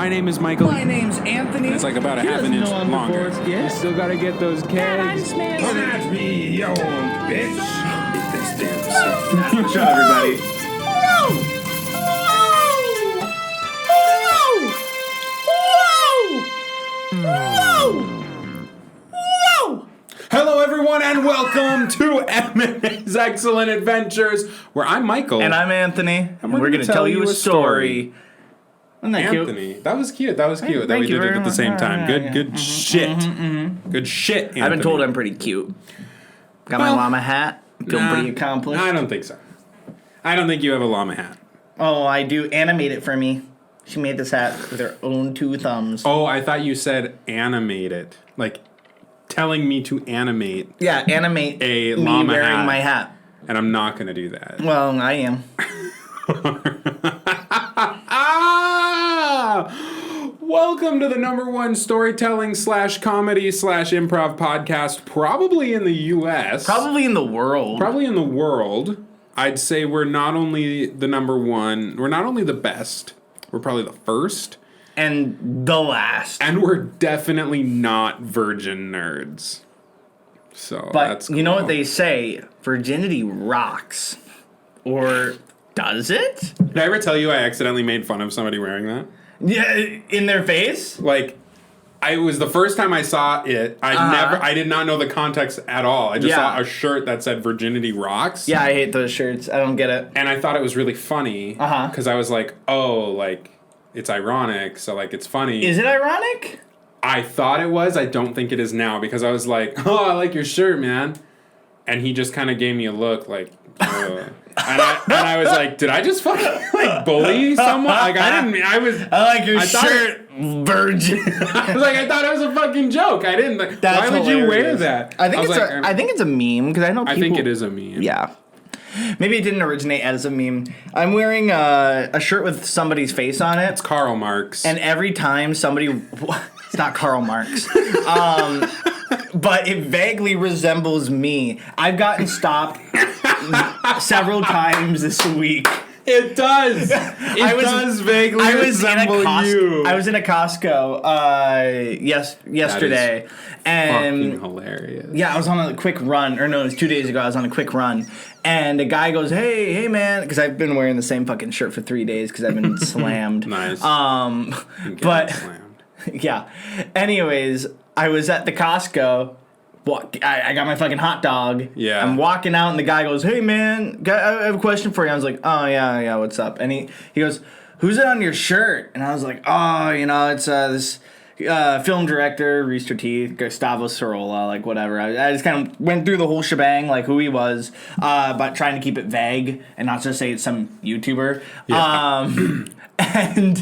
My name is Michael. My name's Anthony. It's like about a half an inch longer. You still gotta get those kegs. Come at me, you old bitch. Shut up, everybody. Hello, everyone, and welcome to M&A's Excellent Adventures, where I'm Michael. And I'm Anthony. And we're gonna tell you a story. Isn't that cute? Anthony. That was cute. That was cute. That we thank you did it very at the much. same time. Yeah, Good shit. Good shit, Anthony. I've been told I'm pretty cute. Got my Well, llama hat. Feeling Nah, pretty accomplished. I don't think so. I don't think you have a llama hat. Oh, I do. Animate it for me. She made this hat with her own 2 thumbs. Oh, I thought you said animate it. Like, telling me to animate, Yeah, animate A me llama wearing hat. my hat. and I'm not going to do that. Well, I am. Welcome to the #1 storytelling / comedy / improv podcast, probably in the U.S. Probably in the world. Probably in the world. I'd say we're not only the #1, we're not only the best, we're probably the first, And the last. and we're definitely not virgin nerds. So But that's you know cool. what they say? Virginity rocks. Or does it? Did I ever tell you I accidentally made fun of somebody wearing that? Yeah, in their face? Like, it was the first time I saw it. I did not know the context at all. I just Yeah. saw a shirt that said "Virginity Rocks." Yeah, I hate those shirts. I don't get it. And I thought it was really funny. Uh-huh. Because I was like, oh, like, it's ironic, so, like, it's funny. Is it ironic? I thought it was. I don't think it is now, because I was like, oh, I like your shirt, man. And he just kind of gave me a look like, and I was like, did I just fucking, like, bully someone? Like, I like your thought shirt, virgin. I was like, I thought it was a fucking joke. I didn't. Like, That's why would you wear hilarious. that? I think was it's like, I think it's a meme because I know people. I think it is a meme. Yeah. Maybe it didn't originate as a meme. I'm wearing a shirt with somebody's face on it, It's Karl Marx. and every time somebody, it's not Karl Marx, but it vaguely resembles me. I've gotten stopped several times this week. it does. It does vaguely resemble you. I was in a Costco yesterday, and Fucking hilarious. yeah, I was on a quick run, or no, it was 2 days ago. I was on a quick run, and a guy goes, "Hey, man," because I've been wearing the same fucking shirt for 3 days because I've been slammed. Nice. But Slammed. yeah. Anyways, I was at the Costco. I got my fucking hot dog. Yeah. I'm walking out, and the guy goes, "Hey, man, I have a question for you." I was like, "Oh, yeah, what's up?" And he goes, "Who's it on your shirt?" And I was like, "Oh, it's this film director, Rooster Teeth, Gustavo Sorolla, like whatever." I just kind of went through the whole shebang, like who he was, but trying to keep it vague and not just say it's some YouTuber. Yeah. And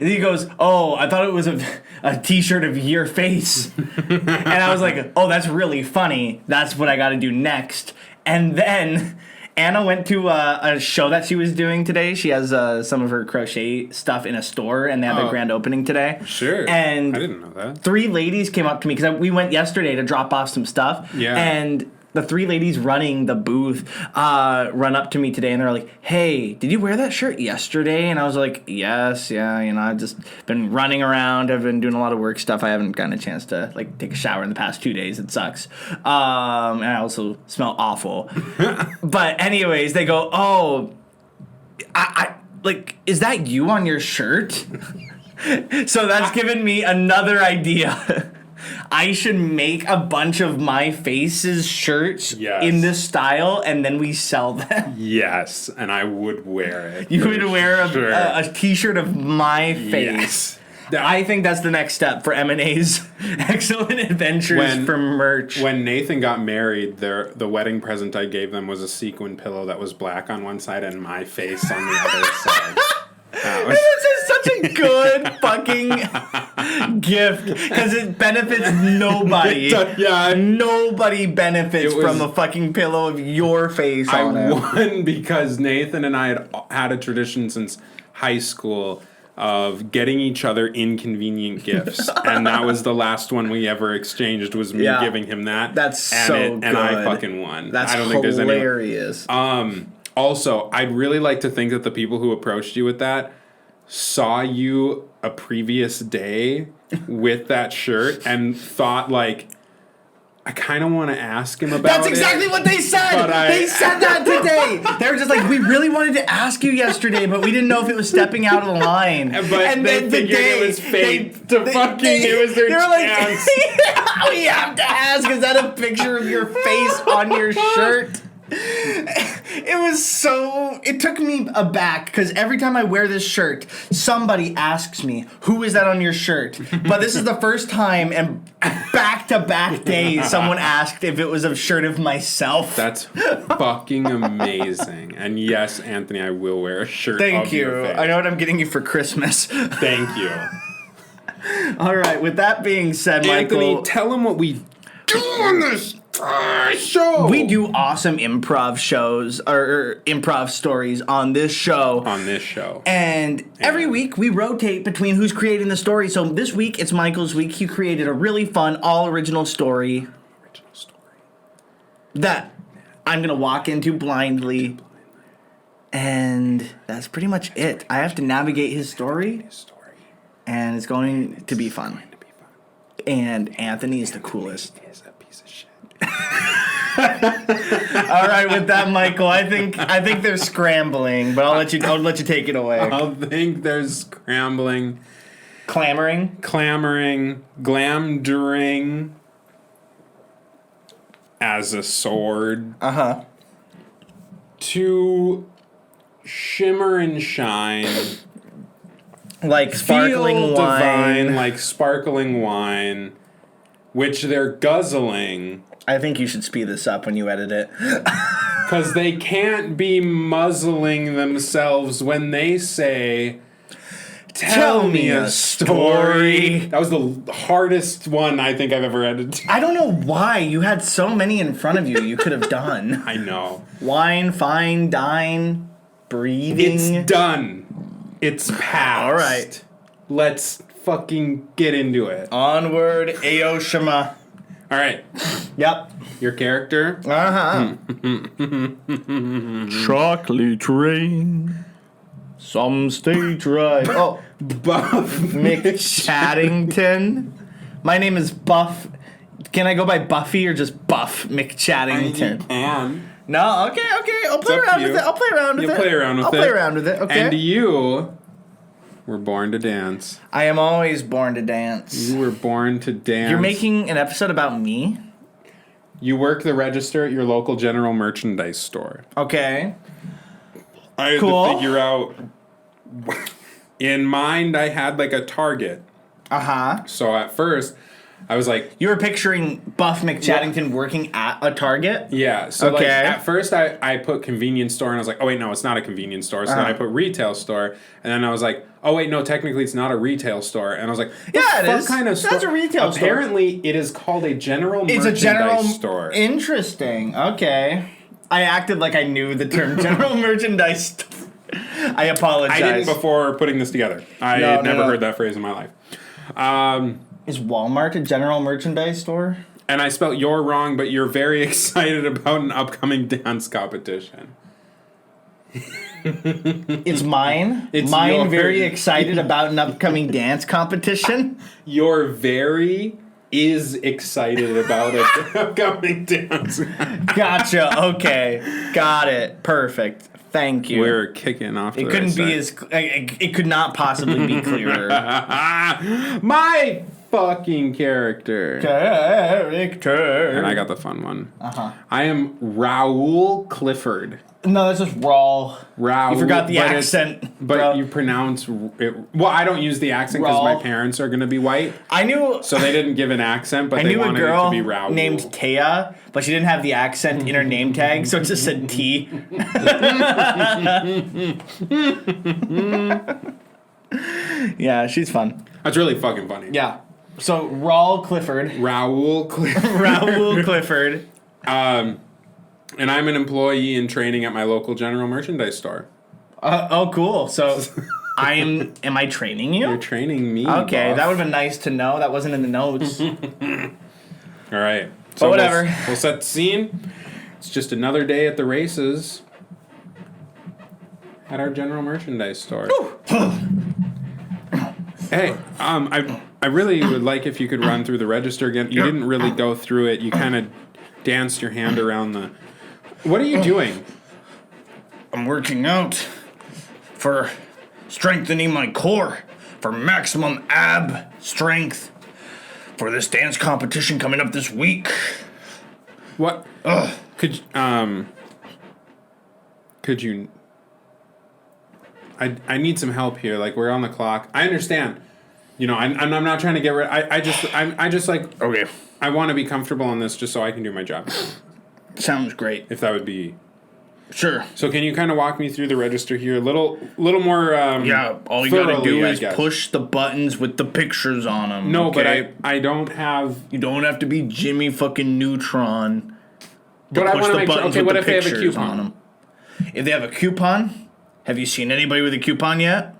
he goes, "Oh, I thought it was a T-shirt of your face." And I was like, "Oh, that's really funny. That's what I got to do next." And then Anna went to a show that she was doing today. She has some of her crochet stuff in a store, and they had their Oh. grand opening today. Sure. And I didn't know that. 3 ladies came up to me because we went yesterday to drop off some stuff. Yeah. And the 3 ladies running the booth run up to me today, and they're like, "Hey, did you wear that shirt yesterday?" And I was like, "Yes, yeah. I've just been running around. I've been doing a lot of work stuff. I haven't gotten a chance to like take a shower in the past 2 days. It sucks. And I also smell awful." But anyways, they go, "Oh, I like, is that you on your shirt?" So that's given me another idea. I should make a bunch of my faces shirts Yes. in this style, and then we sell them. Yes, and I would wear it. You for would wear sure. a T-shirt of my face. Yes. I think that's the next step for M&A's Excellent Adventures for merch. When Nathan got married, the wedding present I gave them was a sequin pillow that was black on one side and my face on the other side. This is such a good fucking gift because it benefits nobody. Yeah. Nobody benefits It was- from a fucking pillow of your face I on it. won because Nathan and I had a tradition since high school of getting each other inconvenient gifts, and that was the last one we ever exchanged. Was me Yeah. giving him that. That's and so good. and I fucking won. That's I don't think there's any. hilarious. Also, I'd really like to think that the people who approached you with that saw you a previous day with that shirt and thought like, I kind of want to ask him about That's it. exactly what they said. They said that today. They were just like, we really wanted to ask you yesterday, but we didn't know if it was stepping out of the line. But they figured it was fate it was their they were chance. Like, we have to ask, is that a picture of your face on your shirt? It took me aback because every time I wear this shirt, somebody asks me, who is that on your shirt? But this is the first time in back-to-back days someone asked if it was a shirt of myself. That's fucking amazing. And yes, Anthony, I will wear a shirt Thank of you. your face. I know what I'm getting you for Christmas. Thank you. All right, with that being said, Anthony, Michael, tell him what we do on this show. we do awesome improv shows or improv stories on this show. And every week we rotate between who's creating the story. So this week it's Michael's week. He created a really fun, all original story that I'm going to walk into blindly. And that's pretty much it. I have to navigate his story. And it's going to be fun. And Anthony is the coolest. He is a piece of shit. All right, with that, Michael, I think they're scrambling, but I'll let you take it away. I think there's scrambling, Clamoring, glamdering as a sword. To shimmer and shine. like sparkling Feel wine. divine, like sparkling wine, which they're guzzling. I think you should speed this up when you edit it. Because they can't be muzzling themselves when they say, Tell me a story. That was the hardest one I think I've ever edited. I don't know why you had so many in front of you. You could have done I know. wine, fine, dine, breathing. It's done. It's past. All right. Let's fucking get into it. Onward, Aoshima. All right. Yep. Your character. Chocolate rain. Some stage right. Oh, Buff McChattington. My name is Buff. Can I go by Buffy or just Buff McChattington? And No, okay. I'll play up around to with you. it. I'll play around with You'll it. play around with I'll it. play around with it. Okay. And you were born to dance. I am always born to dance. You were born to dance. You're making an episode about me? You work the register at your local general merchandise store. Okay. I had Cool. to figure out. In mind, I had like a target. Uh-huh. So at first, I was like, You were picturing Buff McChattington working at a Target? yeah. So like Okay. at first, I put convenience store, and I was like, oh wait, no, it's not a convenience store. So then I put retail store, and then I was like, oh wait, no, technically it's not a retail store. And I was like, Yeah, it what is. kind of That's store? a retail store. Apparently, it is called a general It's merchandise a general store. Interesting. Okay. I acted like I knew the term general merchandise store. I apologize. I didn't before putting this together. I No, had no, never no. heard that phrase in my life. Is Walmart a general merchandise store? And I spelt "you're" wrong, but you're very excited about an upcoming dance competition. It's mine. It's mine. yours. Very excited about an upcoming dance competition. You're very is excited about an upcoming dance. Gotcha. Okay. Got it. Perfect. Thank you. We're kicking off. it couldn't be as. It could not possibly be clearer. My fucking character. Character. And I got the fun one. I am Raoul Clifford. No, that's just raw. Raoul. You forgot the but it's- accent, But bro. you pronounce it. Well, I don't use the accent because Raoul. my parents are going to be white. I knew. So they didn't give an accent, but I they knew a wanted it to girl be Raoul. named Taya, but she didn't have the accent in her name tag, so it just said T. Yeah, she's fun. That's really fucking funny. Yeah. So Raoul Clifford. Raoul Clifford. Raoul Clifford. And I'm an employee in training at my local general merchandise store. Oh, cool. So am I training you? You're training me. Okay, Buff. that would have been nice to know. That wasn't in the notes. All right. But whatever. We'll set the scene. It's just another day at the races at our general merchandise store. Hey, I really would like if you could run through the register again. You didn't really go through it. You kind of danced your hand around the. What are you doing? I'm working out for strengthening my core, for maximum ab strength, for this dance competition coming up this week. What? Could you? I need some help here. Like, we're on the clock. I understand. You know, I'm not trying to get rid. I just like. Okay. I want to be comfortable on this just so I can do my job. Sounds great. If that would be. Sure. So can you kind of walk me through the register here a little more? Yeah, all you gotta do thoroughly, is push the buttons with the pictures on them. No, okay? but I don't have. You don't have to be Jimmy fucking Neutron. But I want to make sure. Okay, what if they have a pictures coupon? on them. If they have a coupon, have you seen anybody with a coupon yet?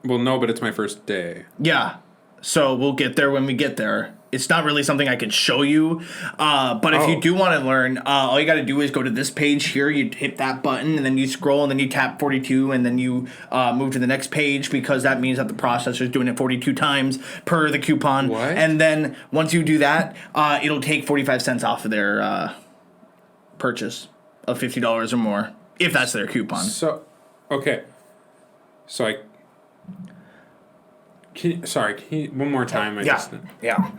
Well, no, but it's my first day. Yeah. So we'll get there when we get there. It's not really something I can show you. But if you do want to learn, all you got to do is go to this page here. You hit that button, and then you scroll, and then you tap 42, and then you move to the next page, because that means that the processor is doing it 42 times per the coupon. What? And then once you do that, it'll take 45 cents off of their purchase of $50 or more, if that's their coupon. So, okay. So can you, one more time? Yeah.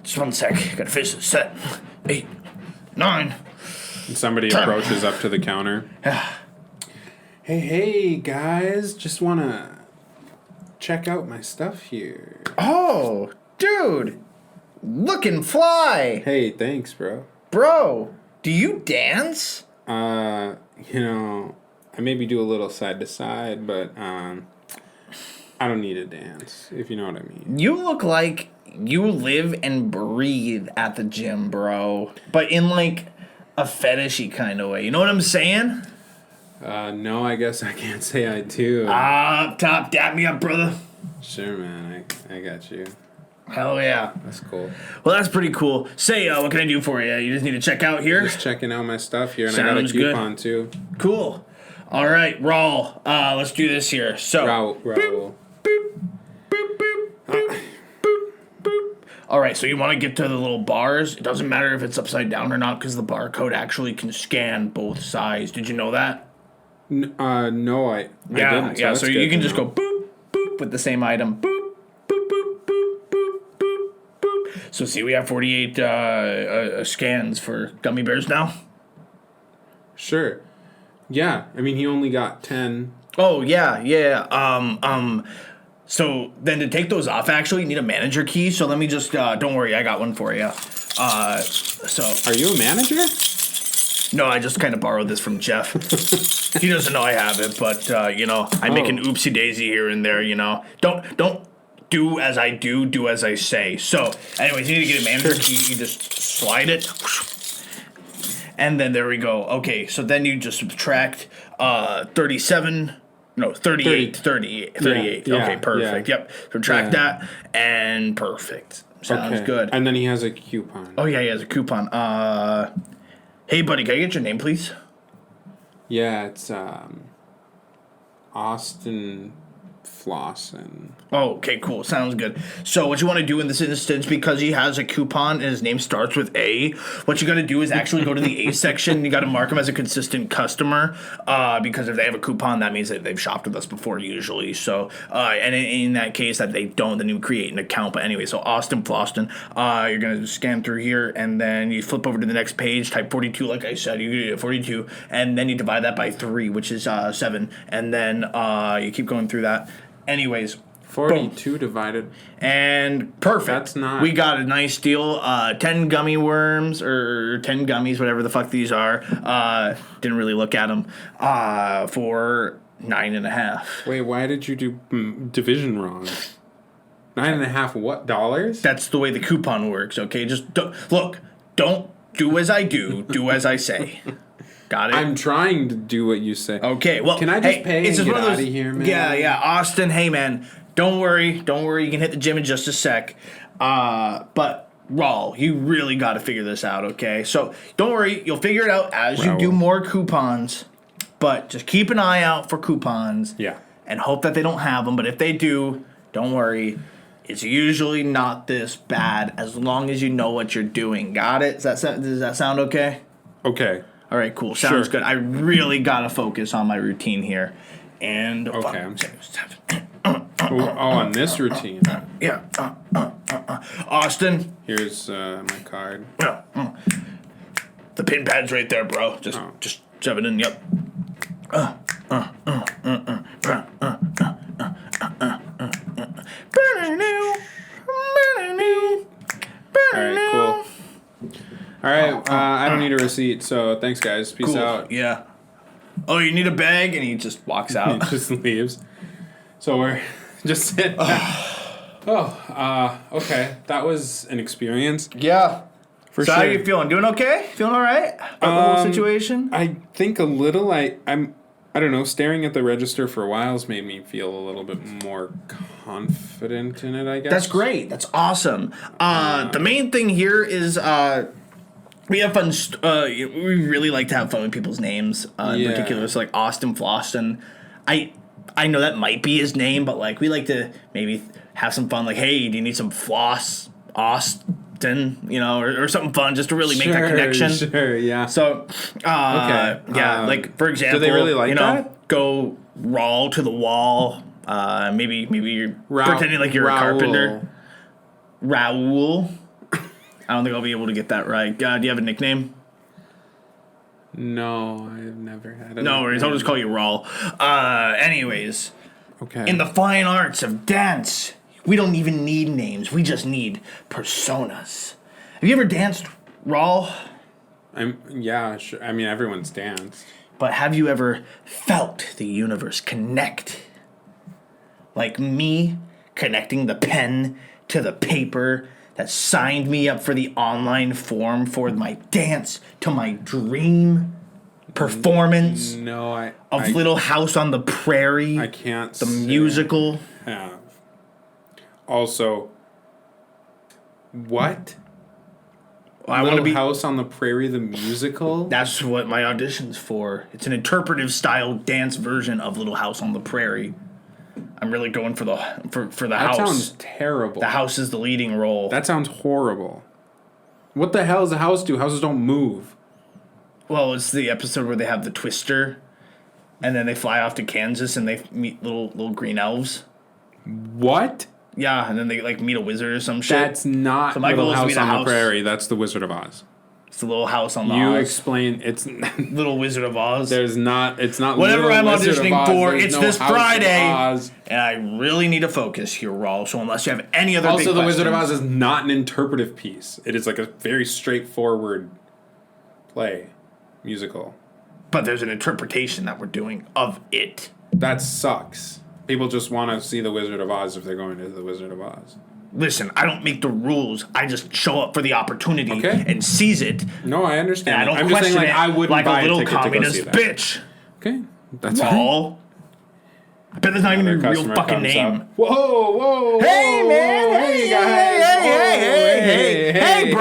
Just one sec. Gotta finish this set. 8, 9. And somebody approaches up to the counter. Hey, guys. Just want to check out my stuff here. Oh, dude. Looking fly. Hey, thanks, bro. Bro, do you dance? You know, I maybe do a little side to side, but I don't need to dance, if you know what I mean. You look like you live and breathe at the gym, bro. But in like a fetishy kind of way. You know what I'm saying? No, I guess I can't say I do. Up top, dap me up, brother. Sure, man. I got you. Hell yeah. That's cool. Well, that's pretty cool. Say, what can I do for you? You just need to check out here? Just checking out my stuff here, and I got a Sounds good. coupon, too. Cool. All right, Raul. Let's do this here. So, Raul. all right, so you want to get to the little bars. It doesn't matter if it's upside down or not, because the barcode actually can scan both sides. Did you know that? No, I didn't. Yeah, so that's you good can to just know. go boop, boop with the same item. Boop, boop, boop, boop, boop, boop, boop. So see, we have 48 scans for gummy bears now. Sure. Yeah, I mean, he only got 10. Oh, yeah. So then to take those off, actually, you need a manager key. So let me just, don't worry, I got one for you. So. Are you a manager? No, I just kind of borrowed this from Jeff. He doesn't know I have it, but, I make an oopsie daisy here and there, Don't do as I do as I say. So, anyways, you need to get a manager key. You just slide it. And then there we go. Okay, so then you just subtract 38. 38. Yeah, Okay, perfect. yeah. Yep. Subtract that, and perfect. Sounds Okay. good. And then he has a coupon. Oh, yeah, he has a coupon. Hey, buddy, can I get your name, please? Yeah, it's Austin Flossin. Oh, okay, cool. Sounds good. So what you want to do in this instance, because he has a coupon and his name starts with A, what you got to do is actually go to the A section. You got to mark him as a consistent customer, because if they have a coupon, that means that they've shopped with us before usually. So, and in that case that they don't, then you create an account. But anyway, so Austin Floston, you're going to scan through here, and then you flip over to the next page, type 42, like I said, you get 42, and then you divide that by 3, which is 7, and then you keep going through that. Anyways, 42 boom. divided. And perfect. That's not. We got a nice deal. 10 gummy worms, or 10 gummies, whatever the fuck these are. Didn't really look at them. For 9.5. Wait, why did you do division wrong? 9.5 what? Dollars? That's the way the coupon works, okay? Just don't do as I do as I say. Got it? I'm trying to do what you say. Okay, well, can I just pay and just get one of out those- of here, man? Yeah, Austin, hey, man, don't worry. You can hit the gym in just a sec. But, Raul, you really got to figure this out, okay? So, don't worry. You'll figure it out as you do more coupons. But just keep an eye out for coupons. Yeah. And hope that they don't have them. But if they do, Don't worry. It's usually not this bad as long as you know what you're doing. Got it? Does that sound okay? Okay. All right, cool. Sounds Sure. good. I really got to focus on my routine here. And Okay, I'm on this routine. Yeah. Austin, Here's my card. the pin pad's right there, bro. Just shove it in. Yep. All right, cool. All right, I don't need a receipt, so thanks, guys. Peace Cool. out. Yeah. Oh, you need a bag? And he just walks He out. just leaves. So we're just sitting. Okay. That was an experience. Yeah. For So sure. how you feeling? Doing okay? Feeling all right about the whole situation? I think a little. I don't know. Staring at the register for a while has made me feel a little bit more confident in it, I guess. That's great. That's awesome. The main thing here is we have fun. We really like to have fun with people's names. In Yeah. particular, so like Austin Floston. I know that might be his name, but like we like to maybe have some fun. Like, hey, do you need some floss, Austin? You know, or something fun just to really make that connection. Sure, yeah. So, Okay, yeah, like for example, do they really like that? Go raw to the wall. Maybe you're Ra- pretending like you're Raoul. a carpenter. Raoul. I don't think I'll be able to get that right. Do you have a nickname? No, I've never had it. No worries. I'll just call you Raul. Anyways, Okay. in the fine arts of dance, we don't even need names. We just need personas. Have you ever danced, Raul? Yeah, sure. I mean, everyone's danced. But have you ever felt the universe connect? Like me connecting the pen to the paper that signed me up for the online form for my dance to my dream performance No, of Little House on the Prairie, I can't. the musical. Have. Also, what? I want to Little be. House on the Prairie, the musical. That's what my audition's for. It's an interpretive style dance version of Little House on the Prairie. I'm really going for the That house. sounds terrible. The house is the leading role. That sounds horrible. What the hell does a house do? Houses don't move. Well, it's the episode where they have the twister, and then they fly off to Kansas and they meet little green elves. What? Yeah, and then they like meet a wizard or some shit. That's not So my Little goal is to House meet a on the house. Prairie. That's the Wizard of Oz. It's the little house on the You Oz. explain. It's Little Wizard of Oz. there's not. It's not. Whatever Little I'm Wizard of auditioning Oz, for, there's it's no this House of Friday. Oz. And I really need to focus here, Raul. So unless you have any other Also, big the Wizard of Oz questions- is not an interpretive piece. It is like a very straightforward play, musical. But there's an interpretation that we're doing of it. That sucks. People just want to see the Wizard of Oz if they're going to the Wizard of Oz. Listen, I don't make the rules. I just show up for the opportunity Okay. and seize it. No, I understand. And I don't I'm just question saying, like, it I wouldn't like buy a little ticket to go communist see that. bitch. Okay, that's fine. Raul. I bet there's not even a Another real customer fucking comes name. up. Whoa! Hey man, hey guys. hey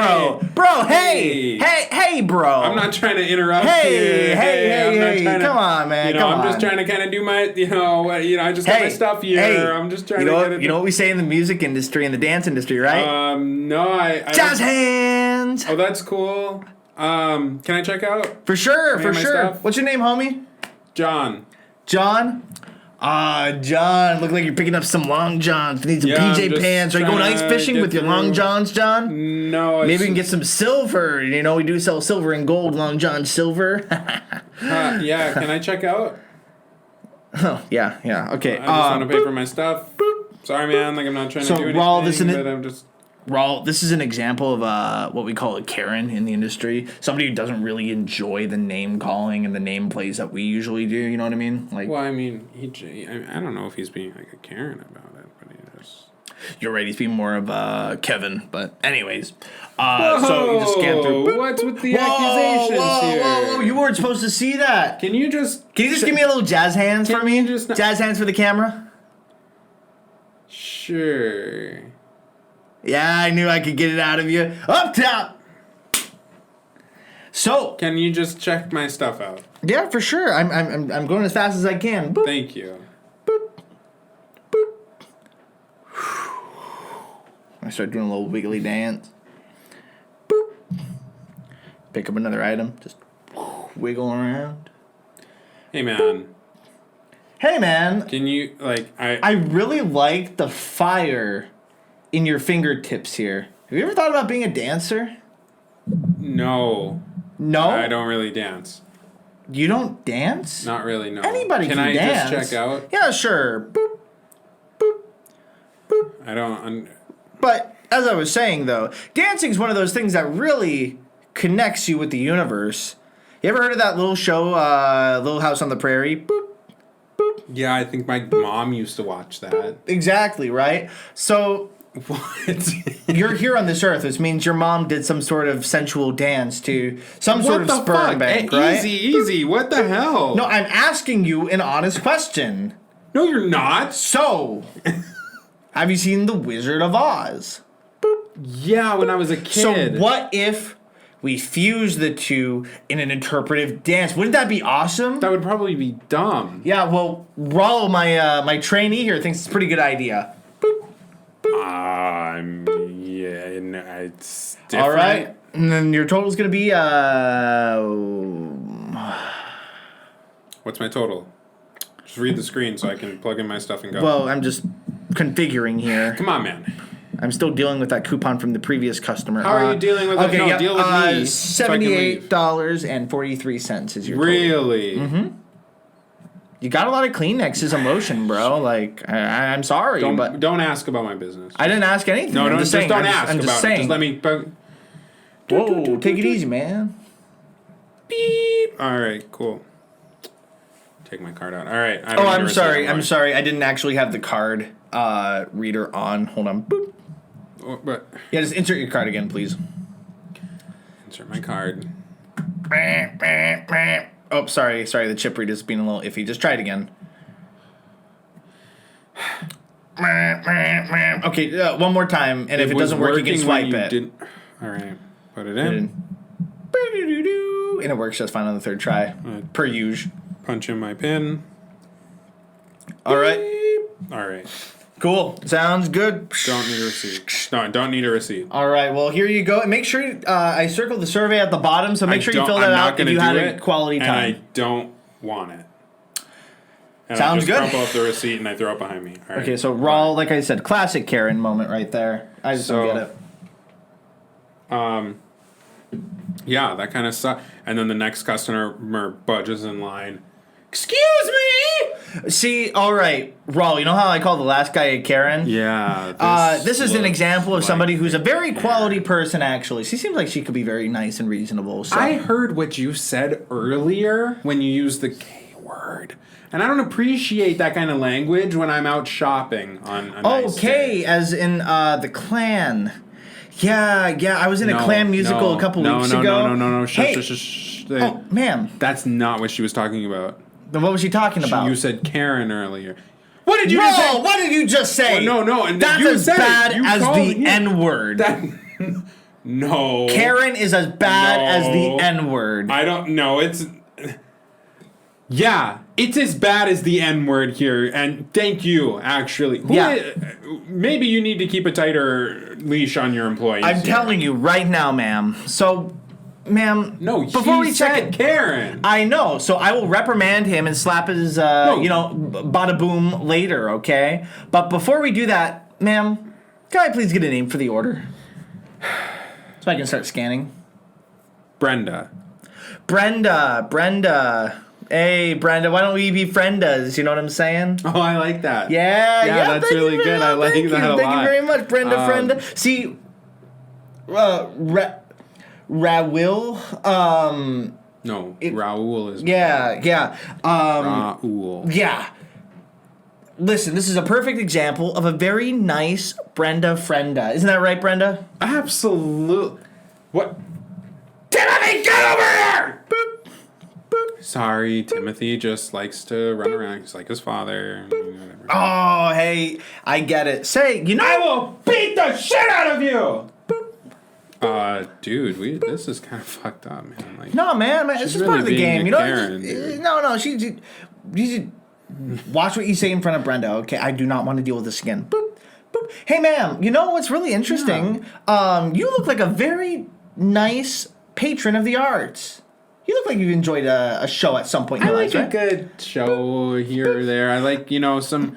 bro, Hey. hey bro. I'm not trying to interrupt Hey, you. hey, I'm not hey, trying to, come on, man, You know, come I'm just on. trying to kind of do my, I just got my stuff here. Hey, I'm just trying you know to what, get it. You know what we say in the music industry and the dance industry, right? No, I Jazz hands. Oh, that's cool. Can I check out? For sure, I for have my sure. stuff? What's your name, homie? John. John? John, look like you're picking up some long johns. You need some Yeah, I'm PJ just pants. Are you going trying ice to fishing get with your long through. johns, John? No, Maybe we can get some silver. You know, we do sell silver and gold, long john silver. yeah, can I check out? yeah, okay. I just want to pay for my stuff. Sorry, man. Like, I'm not trying So, to do anything, Raul, this is but I'm just... Raul, this is an example of what we call a Karen in the industry. Somebody who doesn't really enjoy the name calling and the name plays that we usually do. You know what I mean? Like, Well, I mean, I don't know if he's being like a Karen about it, but he just... you're right. He's being more of Kevin. But anyways, so you just scan through. Boop, What's with the whoa, accusations here? Whoa! You weren't supposed to see that. Can you just Can you just give me a little jazz hands for me? you just not- Jazz hands for the camera. Sure. Yeah, I knew I could get it out of you. Up top. So Can you just check my stuff out? yeah, for sure. I'm going as fast as I can. Boop. Thank you. I start doing a little wiggly dance. Boop. Pick up another item. Just wiggle around. Hey, man. Hey, man. Can you, like, I really like the fire in your fingertips here. Have you ever thought about being a dancer? No. No? I don't really dance. You don't dance? Not really, no. Anybody can I dance. just check out? Yeah, sure. Boop, boop, boop. I don't... But as I was saying, though, dancing is one of those things that really connects you with the universe. You ever heard of that little show, Little House on the Prairie? Boop, boop. Yeah, I think my mom used to watch that. Exactly, right? So What? you're here on this earth, which means your mom did some sort of sensual dance to some sort of What the sperm fuck? bank, right? Easy. What the hell? No, I'm asking you an honest question. No, you're not. So, have you seen The Wizard of Oz? Yeah, when I was a kid. So what if we fuse the two in an interpretive dance? Wouldn't that be awesome? That would probably be dumb. Yeah, well, Rollo, my trainee here, thinks it's a pretty good idea. Yeah, no, it's different. All right, and then your total's gonna be What's my total? Just read the screen so I can plug in my stuff and go. well, I'm just configuring here. Come on, man. I'm still dealing with that coupon from the previous customer. How are you dealing with it? Okay, No, yeah, deal with me so I can leave. $78.43 is your total. Really? Mm-hmm. You got a lot of Kleenexes in motion, bro. Like, I'm sorry, but Don't ask about my business. I didn't ask anything. No, I'm don't just just saying. don't I'm ask I'm just about saying. it. Just let me. Whoa, take it easy, man. Beep. All right, cool. Take my card out. All right. I don't Oh, need to I'm receipt sorry. anymore. I'm sorry. I didn't actually have the card reader on. Hold on. Boop. Oh, but Yeah, just insert your card again, please. insert my card. Oh, sorry. The chip reader's being a little iffy. Just try it again. Okay, one more time, and if it was doesn't work, you can working swipe when you it. didn't- All right. Put it in. And it works just fine on the third try, per usual. Punch in my pin. All right, All right. cool. Sounds good. Don't need a receipt. No, don't need a receipt. All right, well, here you go. And make sure I circled the survey at the bottom, so make sure you fill that out if you had a quality and time. I don't want it. And Sounds I just good. crumple up the receipt and I throw it behind me. All right. Okay, so Raw, like I said, classic Karen moment right there. I just don't get it. Yeah, that kind of sucks. And then the next customer budges in line. Excuse me. See, all right, Raw, you know how I called the last guy a Karen? Yeah. This is an looks example of like somebody who's a very Karen. quality person, actually. She seems like she could be very nice and reasonable. So. I heard what you said earlier when you used the K word. And I don't appreciate that kind of language when I'm out shopping on a nice Okay, day. as in the Klan. Yeah, I was in a Klan musical a couple weeks ago. No. Hey. Shh. Oh, ma'am. That's not what she was talking about. Then what was she talking about? You said Karen earlier. What did you just say? What did you just say? Well, no, and That's you as said it. bad You as called the it. N-word. No. Karen is as bad as the No. N-word. I don't know. It's. Yeah, it's as bad as the N word here, and thank you, actually. Maybe you need to keep a tighter leash on your employees. I'm here. telling you right now, ma'am. So, ma'am, No, before we check said it, Karen. I know. So I will reprimand him and slap his, bada boom later, okay? But before we do that, ma'am, can I please get a name for the order? So I can start scanning. Brenda. Brenda. Hey, Brenda, why don't we be friendas? You know what I'm saying? Oh, I like that. Yeah, that's thank really you good. I like thank that you. a lot. Thank you very much, Brenda, Frenda. See, Raul, No, Raul is. yeah. Raul. Yeah. Listen, this is a perfect example of a very nice Brenda Frenda. Isn't that right, Brenda? Absolute. What? Timothy, get over here! Boop, boop. Sorry, Timothy just likes to run around. He's like his father. Whatever. Oh, hey, I get it. Say, you know, I will beat the shit out of you! Dude, this is kind of fucked up, man. Like, no, man, this She's is part really of the being game. a You know, Karen, dude. no, you should watch what you say in front of Brenda. Okay, I do not want to deal with this again. Boop, boop. Hey, ma'am, you know what's really interesting? You look like a very nice patron of the arts. You look like you enjoyed a show at some point in I your like life, a right? good show here or there. I like, some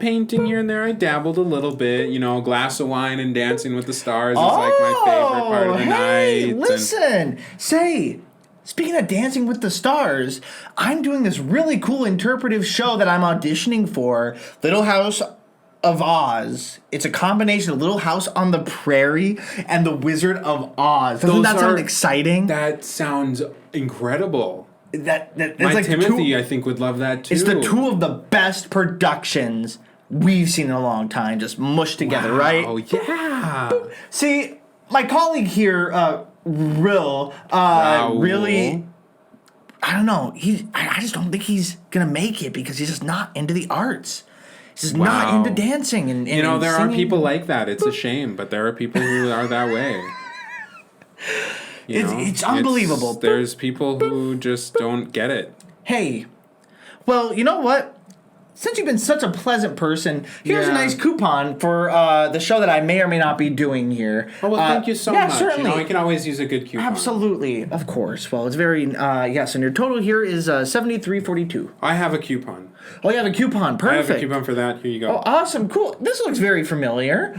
painting here and there. I dabbled a little bit, a glass of wine and Dancing with the Stars is like my favorite part of the hey, night. listen. Say, speaking of Dancing with the Stars, I'm doing this really cool interpretive show that I'm auditioning for, Little House of Oz. It's a combination of Little House on the Prairie and The Wizard of Oz. Doesn't that sound exciting? That sounds incredible. That's My like Timothy, I think, would love that too. it's the two of the best productions we've seen in a long time, just mushed together, right? Oh, yeah. See, my colleague here, really, I don't know. I just don't think he's gonna make it because he's just not into the arts. He's just not Wow. into dancing and There are singing. people like that. It's a shame, but there are people who are that way. It's unbelievable. There's people who just don't get it. Hey, well, you know what? Since you've been such a pleasant person, here's a Yeah. nice coupon for the show that I may or may not be doing here. Oh, well, thank you so yeah, much. Certainly. I can always use a good coupon. Absolutely, of course. Well, it's very yes, and your total here is $73.42. I have a coupon. Oh, you have a coupon. I Perfect. have a coupon for that. Here you go. Oh, awesome, cool. This looks very familiar.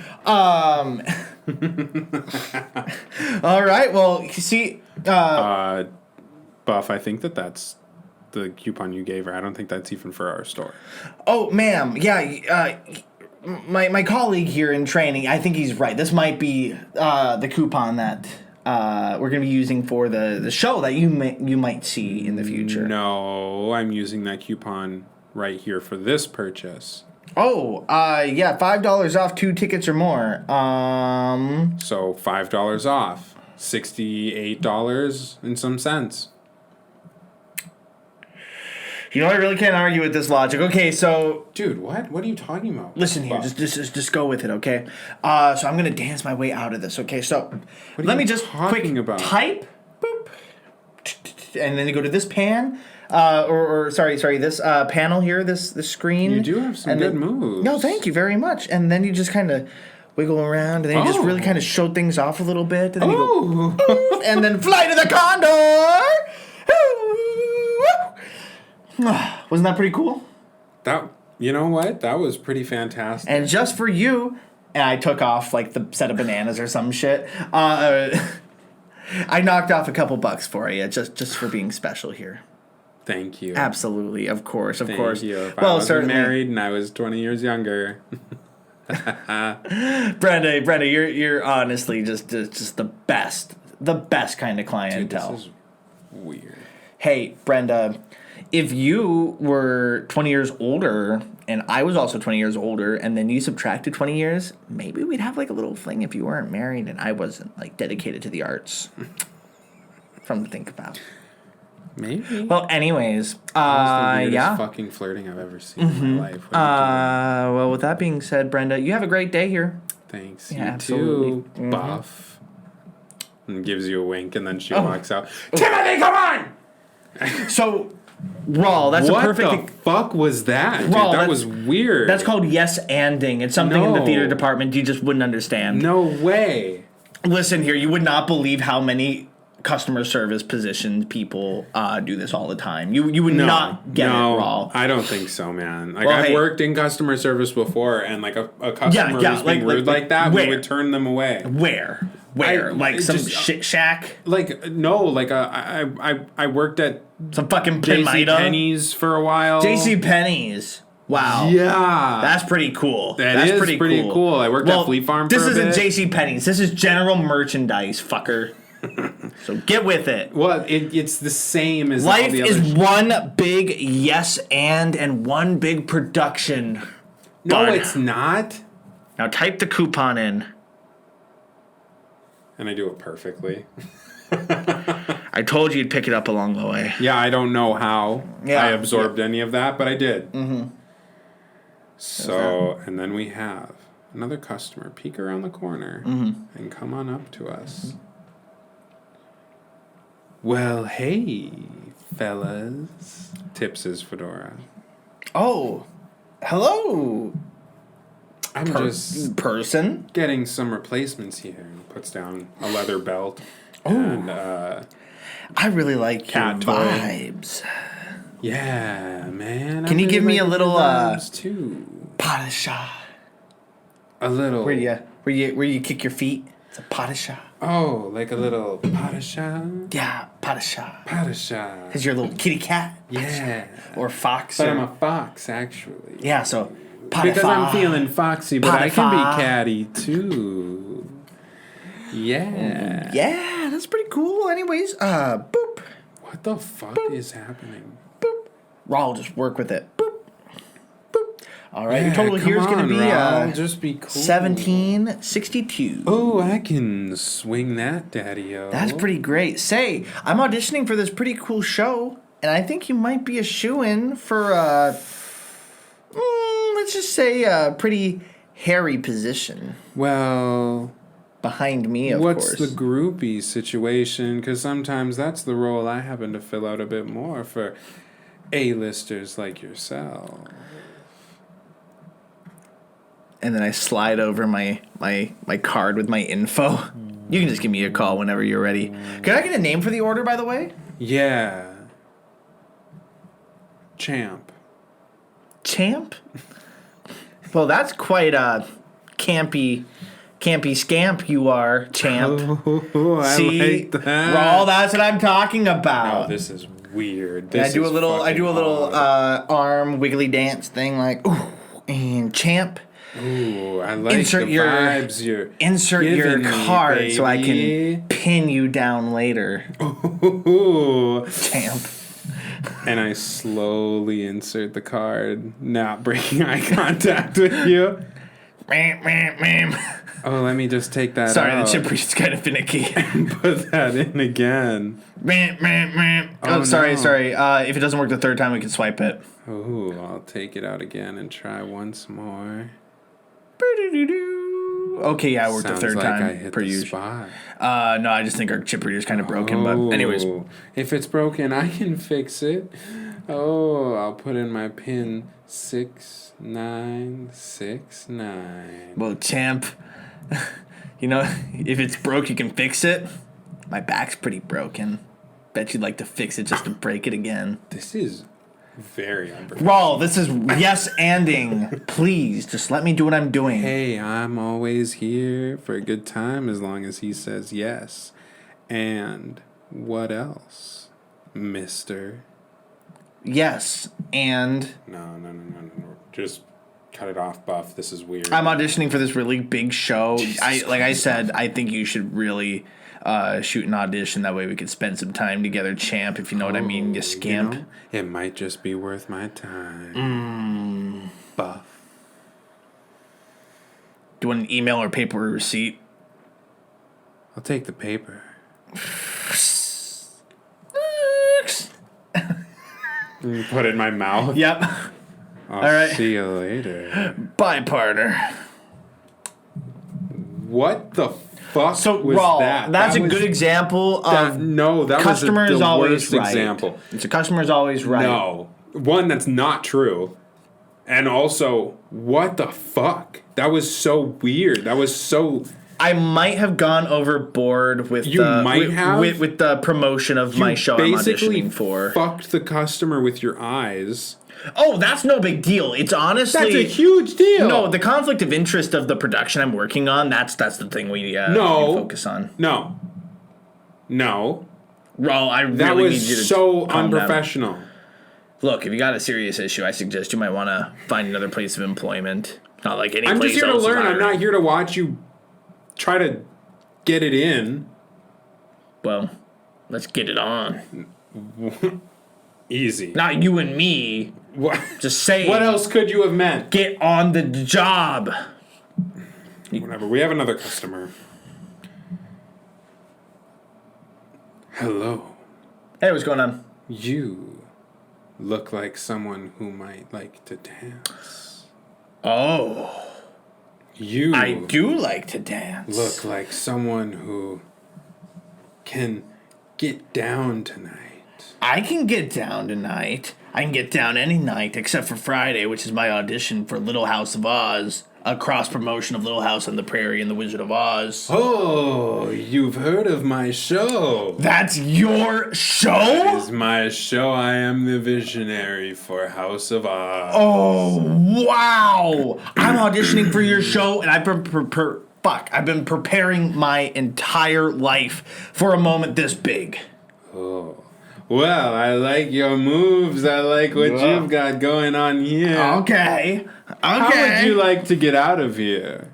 All right. Well, you see, Buff, I think that's the coupon you gave her. I don't think that's even for our store. oh, ma'am, yeah. My colleague here in training, I think he's right. This might be the coupon that we're going to be using for the show that you might see in the future. No, I'm using that coupon right here for this purchase. Oh, yeah, $5 off 2 tickets or more. So $5 off, $68 and some cents. You know, I really can't argue with this logic. Okay, so Dude, what? What are you talking about? listen here, Buff? just go with it, okay? So I'm gonna dance my way out of this, okay? So are let you me just talking quick about? type, boop, and then you go to this pan, or sorry, this panel here, this screen. You do have some and good then- moves. No, thank you very much. And then you just kind of wiggle around, and then you just really Oh. kind of show things off a little bit, and then you Oh, go, and then fly to the condor. Wasn't that pretty cool? you know what? That was pretty fantastic. And just for you, and I took off like the set of bananas or some shit. I knocked off a couple bucks for you, just for being special here. Thank you. Absolutely, of course. Thank you. If I Well, wasn't certainly, married and I was 20 years younger. Brenda, you're honestly just the best kind of Dude, clientele. this is weird. Hey, Brenda, if you were 20 years older and I was also 20 years older and then you subtracted 20 years, maybe we'd have like a little fling if you weren't married and I wasn't like dedicated to the arts. Something to think about. Maybe. Well, anyways, That was the weirdest yeah. fucking flirting I've ever seen in my life. What are Well, with that being said, Brenda, you have a great day here. you doing? Thanks. yeah, You absolutely. too, Buff. And gives you a wink and then she Oh. walks out. Timothy, come on! So, Rawl, that's what a perfect. the fuck was that? Dude, Rawl, that that's- was weird. That's called yes-anding. It's something in the No. theater department you just wouldn't understand. No way. Listen here, you would not believe how many customer service positions people do this all the time. You would not get it, Rawl. I don't think so, man. Like, Well, I've hey. worked in customer service before, and like a customer yeah, was being like- rude like like that, where? we would turn them away. Where? I- Like some just- shit shack? Like, no, like I worked at Some fucking JC Pinmita? Penney's for a while. JC Penney's. Wow. Yeah. That's pretty cool. That That's is pretty cool. I worked at Fleet Farm This for a isn't bit. JC Penney's. This is general merchandise, fucker. So get with it. Well, it's the same as all Life the is other one big yes and one big production. No, bud. it's not. Now type the coupon in. And I do it perfectly. I told you you'd pick it up along the way. Yeah, I don't know how Yeah. I absorbed any of that, but I did. Mm-hmm. So, and then we have another customer peek around the corner and come on up to us. Well, hey, fellas. Tips his fedora. Oh, hello. I'm just person. getting some replacements here. And puts down a leather belt. And, I really like Cat your toy. vibes. yeah, man. Can you give me a little, too? Pas de chat. A little. Where you kick your feet? It's a pas de chat. Oh, like a little padisha? Yeah, pas de chat. Padisha. Cause you're a little kitty cat. Yeah. Or fox. But or, I'm a fox, actually. yeah, so pas de Because fa. I'm feeling foxy, but Pas de I can be fa. catty too. Yeah. Yeah, that's pretty cool. Anyways, boop. What the fuck is happening? Raw will just work with it. Boop. Boop. All right, Yeah, your total come here is going on, to be Raul, just be cool. 1762. Oh, I can swing that, Daddy-o. That's pretty great. Say, I'm auditioning for this pretty cool show, and I think you might be a shoo-in for, let's just say a pretty hairy position. Well, Behind me, of what's course. the groupie situation? Because sometimes that's the role I happen to fill out a bit more for A-listers like yourself. And then I slide over my card with my info. You can just give me a call whenever you're ready. Can I get a name for the order, by the way? Yeah. Champ. Champ? Well, that's quite a campy scamp you are, Champ. Oh, I See, like that. Raul, that's what I'm talking about. Oh, this is weird. And This I do a is little fucking odd. arm wiggly dance thing, like ooh, and Champ. Ooh, I like Insert the your- vibes you're Insert your giving me, card so I baby. can pin you down later, Ooh. Champ. And I slowly insert the card, not breaking eye contact with you. Meh, meh, meh. Oh, let me just take that Sorry, the out. chip reach is kind of finicky. Put that in again. Meh, meh, meh. Oh, Oh, sorry, no. sorry. If it doesn't work the third time, we can swipe it. Ooh, I'll take it out again and try once more. Okay, yeah, it worked Sounds the third like time I hit per the usual. spot. No, I just think our chip reader's kind of broken. But anyways, Oh, if it's broken, I can fix it. Oh, I'll put in my pin 6969. well, Champ, you know, if it's broke, you can fix it. My back's pretty broken. Bet you'd like to fix it just to break it again. This is very unprofessional. Raul, this is yes-anding. Please, just let me do what I'm doing. Hey, I'm always here for a good time as long as he says yes. And what else, mister? Yes, and No. Just cut it off, Buff. This is weird. I'm auditioning for this really big show. Like I said, I think you should really shoot an audition. That way we could spend some time together, Champ, if you know what I mean, you scamp. You know, it might just be worth my time. Buff. Do you want an email or paper receipt? I'll take the paper. Put it in my mouth. Yep. I'll All right. see you later. Bye, partner. What the fuck So, was Raul, that? that's That a was- good example of that customer was is the always worst right. example. It's a customer is always right. No. One, that's not true. And also, what the fuck? That was so weird. That was so... I might have gone overboard with You the might with, have? with the promotion of my show I'm basically auditioning for. fucked the customer with your eyes. Oh, that's no big deal. It's honestly That's a huge deal. No, the conflict of interest of the production I'm working on, that's the thing we No. focus on. No. Raul, I really That need you was to so calm down. unprofessional. Look, if you got a serious issue, I suggest you might want to find another place of employment. Not like any I'm place just here to else is learn. I'm hiring. not here to watch you try to get it in. Well, let's get it on. Easy. Not you and me. What? Just say What else could you have meant? Get on the job. Whatever. We have another customer. Hello. Hey, what's going on? You look like someone who might like to dance. Oh, You I do like to dance. look like someone who can get down tonight. I can get down tonight. I can get down any night except for Friday, which is my audition for Little House of Oz. a cross promotion of Little House on the Prairie and The Wizard of Oz. Oh, you've heard of my show. That's your show? It's my show. I am the visionary for House of Oz. Oh, wow. I'm auditioning for your show, and I've been preparing my entire life for a moment this big. Oh. Well, I like your moves. I like what you've got going on here. Okay. How would you like to get out of here?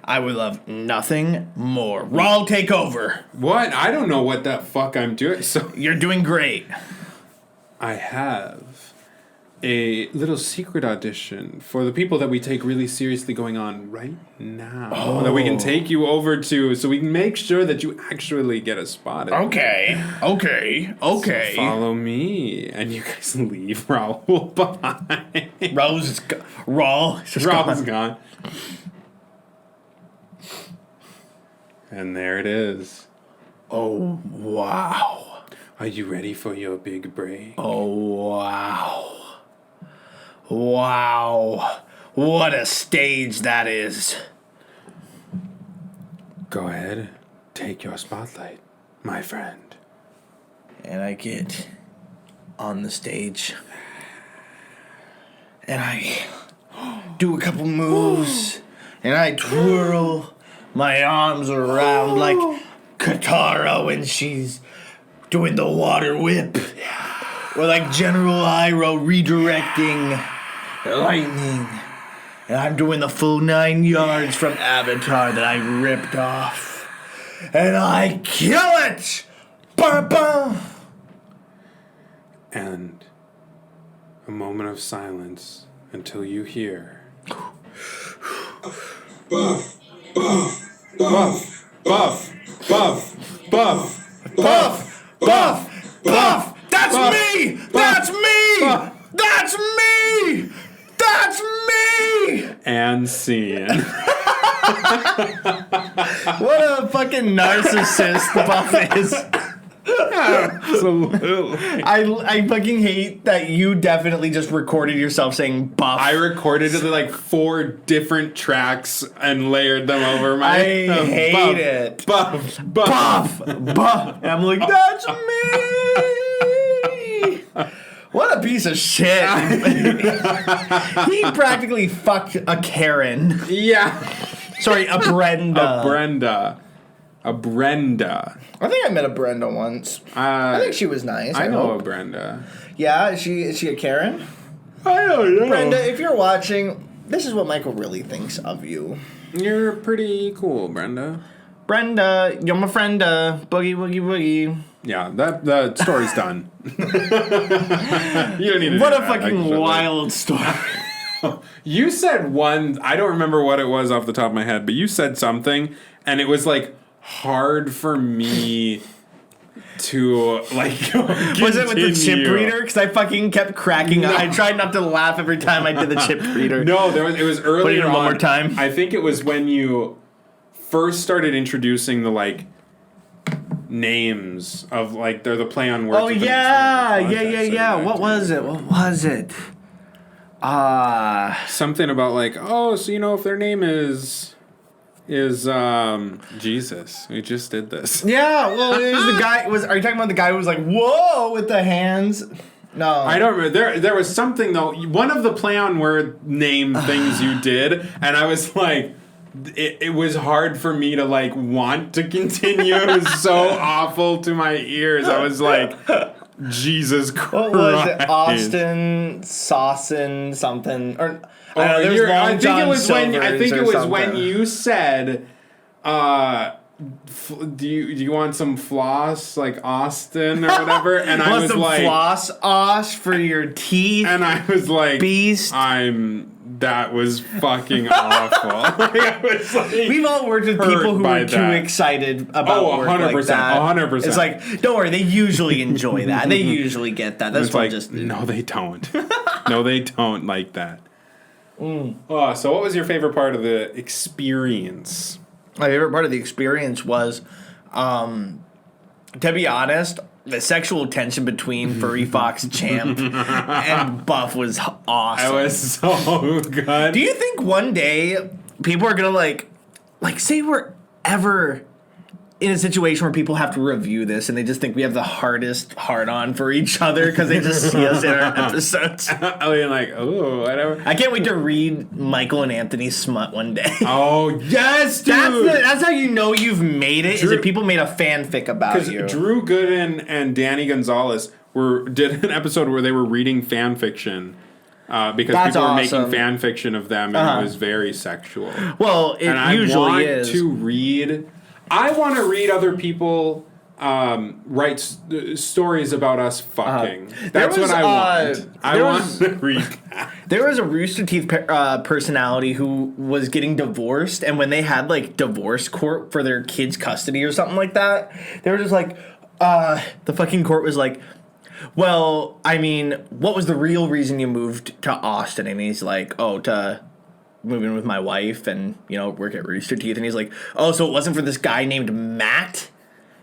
I would love nothing more. Raul, take over. What? I don't know what the fuck I'm doing. So You're doing great. I have a little secret audition for the people that we take really seriously going on right now. That we can take you over to so we can make sure that you actually get a spot. Okay. So follow me. And you guys leave Raul behind. Raul's gone. And there it is. Oh, wow. Are you ready for your big break? Oh, wow. Wow. What a stage that is. Go ahead. Take your spotlight, my friend. And I get on the stage. And I do a couple moves. And I twirl my arms around like Katara when she's doing the water whip. Or like General Iroh redirecting lightning. And I'm doing the full 9 yards from Avatar that I ripped off. And I kill it! Ba-ba! And a moment of silence until you hear. Buff, buff, buff, buff, buff, buff, buff, buff, buff. That's me! That's me! That's me! That's me! And scene. What a fucking narcissist Buff is. Absolutely. I fucking hate that you definitely just recorded yourself saying Buff. I recorded like 4 different tracks and layered them over my. I hate it. Buff, Buff! Buff! And I'm like, that's me! What a piece of shit. He practically fucked a Karen. Yeah. Sorry, a Brenda. A Brenda. I think I met a Brenda once. I think she was nice. I know hope. a Brenda. Yeah, is she a Karen? I don't know. Brenda, if you're watching, this is what Michael really thinks of you. You're pretty cool, Brenda. Brenda, you're my friend. Boogie, woogie, woogie. Yeah, that story's done. You don't need to What do a that, fucking actually. wild story. You said one, I don't remember what it was off the top of my head, but you said something, and it was like hard for me to like Was it with the chip continue. reader? Because I fucking kept cracking up. I tried not to laugh every time I did the chip reader. No, it was earlier Put it in on. one more time. I think it was when you first started introducing the like names of like they're the play on words. Oh of the yeah. projects. What was it? Something about like, oh, so you know if their name is Jesus. We just did this. Yeah, well, it was the guy. Are you talking about the guy who was like, whoa, with the hands? No, I don't remember. There was something though. One of the play on word name things you did, and I was like, it was hard for me to like want to continue. It was so awful to my ears. I was like, Jesus Christ. What was it? Austin Sawson something or I think it was something. when you said, do you want some floss like Austin or whatever? And I Want was some like, floss osh for your teeth, and I was like, beast. That was fucking awful. Like, I was like, We've all worked with hurt people who by are too that. excited about work 100%, like that. 100%. It's like, don't worry, they usually enjoy that. They usually get that. That's it's what like, just no, they don't. No, they don't like that. Oh, so what was your favorite part of the experience? My favorite part of the experience was, to be honest, the sexual tension between Furry Fox Champ and Buff was awesome. That was so good. Do you think one day people are gonna like say we're ever in a situation where people have to review this and they just think we have the hardest hard-on for each other because they just see us in our episodes. I mean, like, oh, whatever. I can't wait to read Michael and Anthony's smut one day. Oh, yes, dude! That's how you know you've made it, is Drew- that people made a fanfic about you. Drew Gooden and Danny Gonzalez did an episode where they were reading fan fiction. Because That's people were awesome. making fan fiction of them, and it was very sexual. Well, it And usually is. I want to read other people write stories about us fucking. That's was, what I want. I there want was- to read that. There was a Rooster Teeth personality who was getting divorced, and when they had like divorce court for their kids' custody or something like that, they were just like, the fucking court was like, well, I mean, what was the real reason you moved to Austin? And he's like, oh, to move in with my wife and, you know, work at Rooster Teeth. And he's like, oh, so it wasn't for this guy named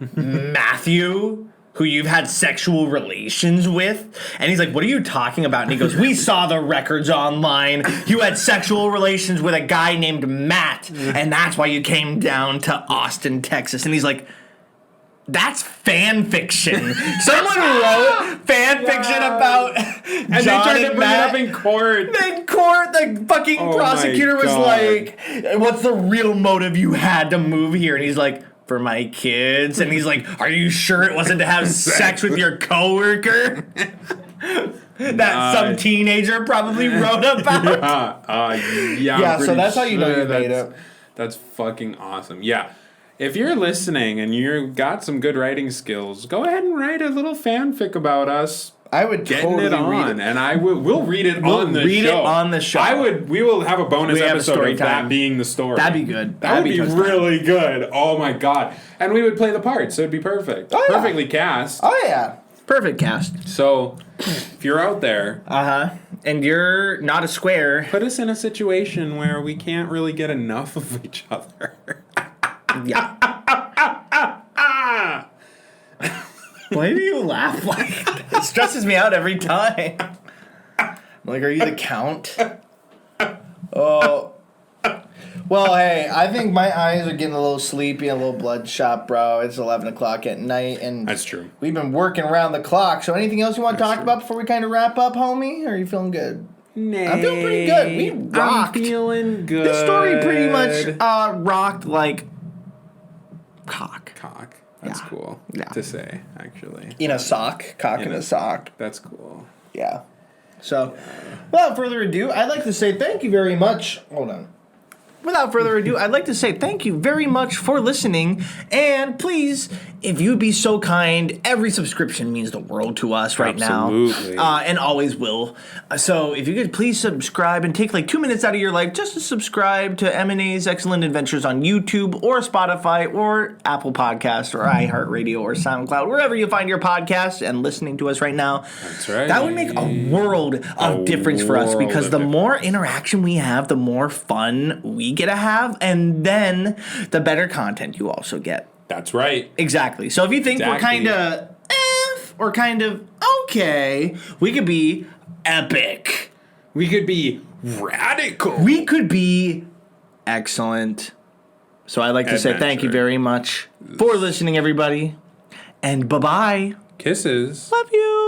Matthew, who you've had sexual relations with? And he's like, what are you talking about? And he goes, we saw the records online. You had sexual relations with a guy named Matt, and that's why you came down to Austin, Texas. And he's like, that's fan fiction. Someone wrote fan fiction about And John they tried to and bring Matt. it up in court. In court, the fucking Oh prosecutor my was God. like, what's the real motive you had to move here? And he's like, for my kids. And he's like, are you sure it wasn't to have sex with your coworker? That some teenager probably wrote about. Yeah, so that's how you know you made it. That's fucking awesome. Yeah. If you're listening and you've got some good writing skills, go ahead and write a little fanfic about us. I would Getting totally it on, read it. and we'll read it We'll on the read show. it on the show. We will have a bonus We have a episode story of time. that being the story. That'd be good. That would be toast time. really good. Oh my god! And we would play the parts, so it'd be perfect. Oh, yeah. Perfectly cast. Oh, yeah. Perfect cast. So, if you're out there, And you're not a square. put us in a situation where we can't really get enough of each other. Yeah. Why do you laugh like that? It stresses me out every time. I'm like, are you the count? Oh. Well, hey, I think my eyes are getting a little sleepy, a little bloodshot, bro. It's 11 o'clock at night, and That's true. we've been working around the clock. So anything else you want to talk about before we kind of wrap up, homie? Or are you feeling good? I'm feeling pretty good. We rocked. I'm feeling good. This story pretty much rocked like cock. Cock. That's Yeah. cool Yeah. to say, actually. In a sock. Cock in a sock. That's cool. Yeah. So, without further ado, I'd like to say thank you very much. Hold on. Without further ado, I'd like to say thank you very much for listening. And please, if you'd be so kind, every subscription means the world to us right Absolutely. now. And always will. So if you could please subscribe and take like 2 minutes out of your life just to subscribe to M&A's Excellent Adventures on YouTube or Spotify or Apple Podcast or iHeartRadio or SoundCloud, wherever you find your podcast and listening to us right now. That's right. That would make a world of difference for us, world because of the difference. more interaction we have, the more fun we get to have, and then the better content you also get. That's right. Exactly. So if you think we're Exactly. kind of or kind of okay, we could be epic. We could be radical. We could be excellent. So I'd like to say thank you Adventure. very much for listening, everybody. And bye-bye. Kisses. Love you.